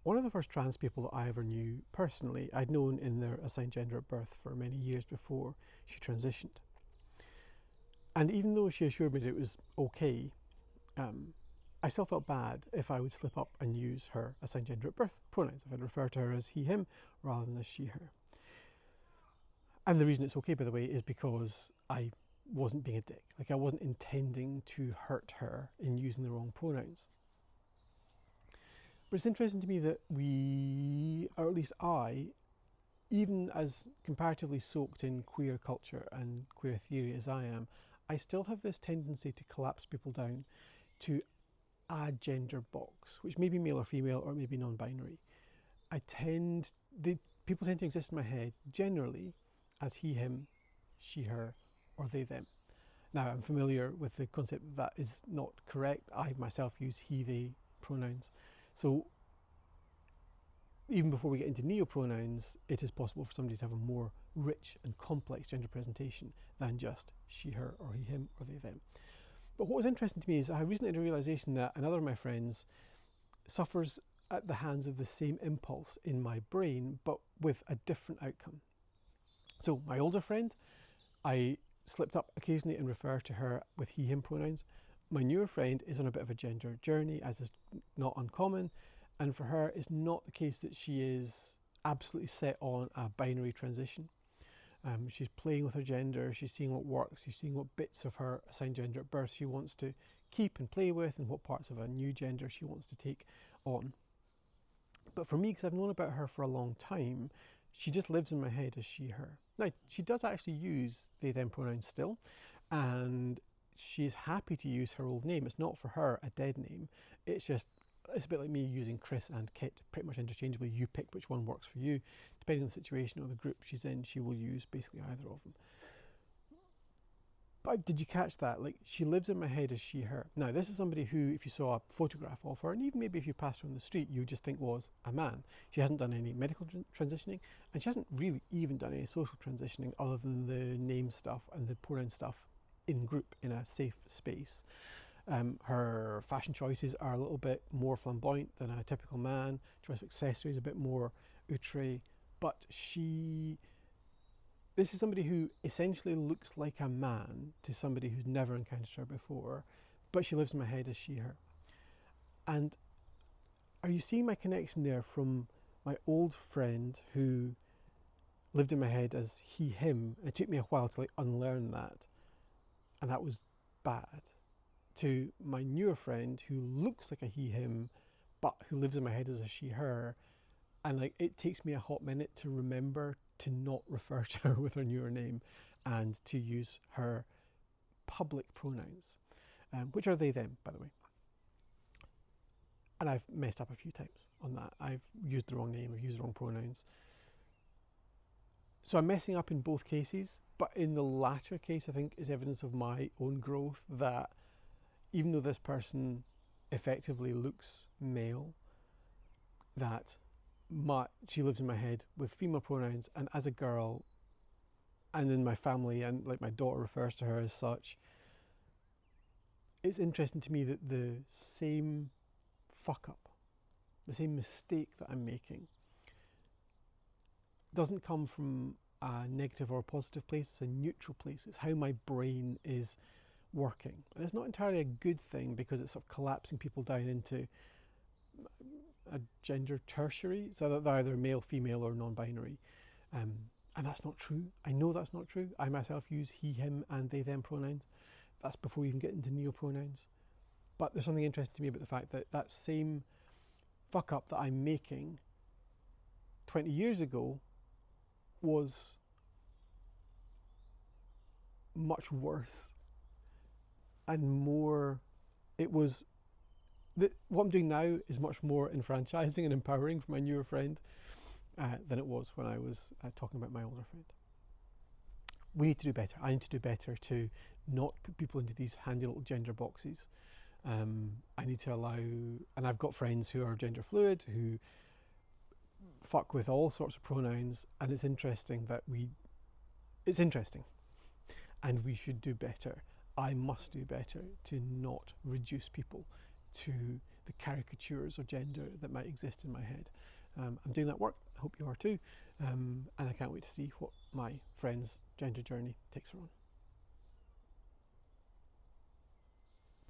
one of the first trans people that I ever knew personally. I'd known in their assigned gender at birth for many years before she transitioned. And even though she assured me that it was okay, I still felt bad if I would slip up and use her assigned gender at birth pronouns, if I'd refer to her as he, him, rather than as she, her. And the reason it's okay, by the way, is because I wasn't being a dick. Like, I wasn't intending to hurt her in using the wrong pronouns. But it's interesting to me that we, or at least I, even as comparatively soaked in queer culture and queer theory as I am, I still have this tendency to collapse people down to a gender box, which may be male or female or maybe non-binary. People tend to exist in my head generally as he, him, she, her, or they, them. Now, I'm familiar with the concept that is not correct. I myself use he, they pronouns. So even before we get into neopronouns, it is possible for somebody to have a more rich and complex gender presentation than just she, her, or he, him, or they, them. But what was interesting to me is I recently had a realization that another of my friends suffers at the hands of the same impulse in my brain, but with a different outcome. So my older friend, I slipped up occasionally and refer to her with he, him pronouns. My newer friend is on a bit of a gender journey, as is not uncommon, and for her it's not the case that she is absolutely set on a binary transition. She's playing with her gender, she's seeing what works, she's seeing what bits of her assigned gender at birth she wants to keep and play with, and what parts of a new gender she wants to take on. But for me, because I've known about her for a long time, she just lives in my head as she, her. Now, she does actually use they, them pronouns still, and she's happy to use her old name. It's not for her a dead name, it's a bit like me using Chris and Kit pretty much interchangeably. You pick which one works for you. Depending on the situation or the group she's in, she will use basically either of them. But did you catch that? Like, she lives in my head as she, her. Now, this is somebody who, if you saw a photograph of her, and even maybe if you passed her on the street, you would just think was a man. She hasn't done any medical transitioning, and she hasn't really even done any social transitioning other than the name stuff and the pronoun stuff in group in a safe space. Her fashion choices are a little bit more flamboyant than a typical man. Choice of accessories a bit more outre, but this is somebody who essentially looks like a man to somebody who's never encountered her before, but she lives in my head as she, her. And are you seeing my connection there from my old friend who lived in my head as he, him? It took me a while to unlearn that, and that was bad. To my newer friend who looks like a he, him, but who lives in my head as a she, her, and it takes me a hot minute to remember to not refer to her with her newer name and to use her public pronouns, which are they, them, by the way. And I've messed up a few times on that. I've used the wrong name, I've used the wrong pronouns. So I'm messing up in both cases, but in the latter case, I think is evidence of my own growth, that even though this person effectively looks male, that she lives in my head with female pronouns, and as a girl, and in my family, and my daughter refers to her as such. It's interesting to me that the same fuck up, the same mistake that I'm making, doesn't come from a negative or a positive place. It's a neutral place. It's how my brain is working, and it's not entirely a good thing because it's sort of collapsing people down into a gender tertiary, so that they're either male, female, or non-binary, and that's not true. I know that's not true. I myself use he, him, and they, them pronouns. That's before we even get into neopronouns. But there's something interesting to me about the fact that that same fuck up that I'm making 20 years ago was much worse and more. What I'm doing now is much more enfranchising and empowering for my newer friend than it was when I was talking about my older friend. We need to do better. I need to do better to not put people into these handy little gender boxes. I need to allow, and I've got friends who are gender fluid, who fuck with all sorts of pronouns, and it's interesting, and we should do better. I must do better to not reduce people to the caricatures of gender that might exist in my head. I'm doing that work. I hope you are too. And I can't wait to see what my friend's gender journey takes her on.